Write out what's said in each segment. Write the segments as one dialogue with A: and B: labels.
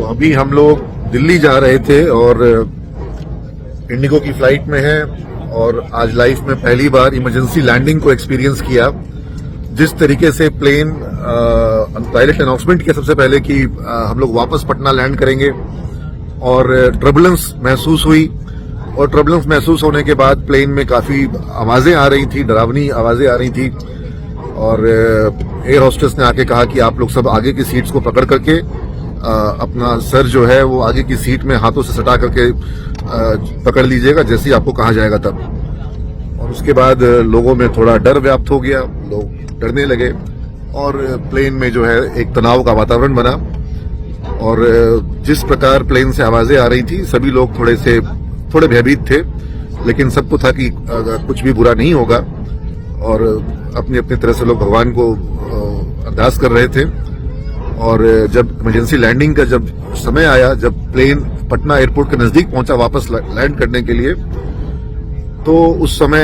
A: तो अभी हम लोग दिल्ली जा रहे थे और इंडिगो की फ्लाइट में हैं और आज लाइफ में पहली बार इमरजेंसी लैंडिंग को एक्सपीरियंस किया। जिस तरीके से प्लेन पायलट अनाउंसमेंट किया सबसे पहले कि हम लोग वापस पटना लैंड करेंगे और ट्रबुलेंस महसूस हुई और ट्रबुलेंस महसूस होने के बाद प्लेन में काफी आवाजें आ रही थी, डरावनी आवाजें आ रही थी और एयर होस्टेस ने आके कहा कि आप लोग सब आगे की सीट्स को पकड़ करके अपना सर जो है वो आगे की सीट में हाथों से सटा करके पकड़ लीजिएगा जैसे ही आपको कहा जाएगा तब। और उसके बाद लोगों में थोड़ा डर व्याप्त हो गया, लोग डरने लगे और प्लेन में जो है एक तनाव का वातावरण बना और जिस प्रकार प्लेन से आवाजें आ रही थी सभी लोग थोड़े भयभीत थे, लेकिन सबको था कि कुछ भी बुरा नहीं होगा और अपनी अपनी तरह से लोग भगवान को अरदास कर रहे थे। और जब इमरजेंसी लैंडिंग का जब समय आया, जब प्लेन पटना एयरपोर्ट के नजदीक पहुंचा वापस लैंड करने के लिए, तो उस समय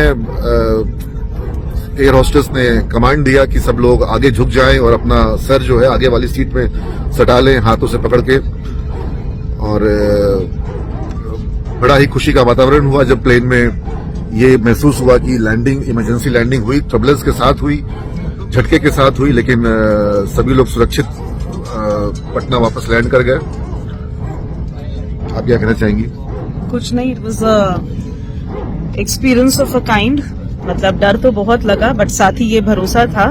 A: एयर होस्टेस ने कमांड दिया कि सब लोग आगे झुक जाएं और अपना सर जो है आगे वाली सीट में सटा लें हाथों से पकड़ के। और बड़ा ही खुशी का वातावरण हुआ जब प्लेन में ये महसूस हुआ कि लैंडिंग, इमरजेंसी लैंडिंग हुई, ट्रबुलेंस के साथ हुई, झटके के साथ हुई, लेकिन सभी लोग सुरक्षित पटना वापस लैंड कर गए। आप क्या कहना चाहेंगी?
B: कुछ नहीं, it was experience of a kind. मतलब डर तो बहुत लगा बट साथ ही ये भरोसा था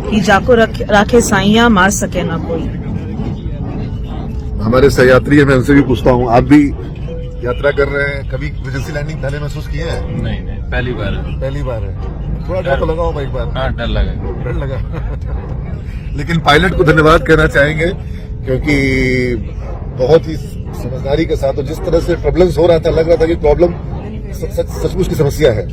B: कि जाको राखे साइया मार सके ना कोई।
A: हमारे सहयात्री हैं, मैं उनसे भी पूछता हूँ, आप भी यात्रा कर रहे हैं, कभी इमरजेंसी लैंडिंग पहले महसूस किए हैं?
C: नहीं, पहली बार है।
A: पहली बार है। थोड़ा डर तो लगा होगा एक बार?
C: हाँ, डर लगा।
A: लेकिन पायलट को धन्यवाद कहना चाहेंगे क्योंकि बहुत ही समझदारी के साथ और जिस तरह से प्रॉब्लम्स हो रहा था, लग रहा था कि प्रॉब्लम सचमुच की समस्या है।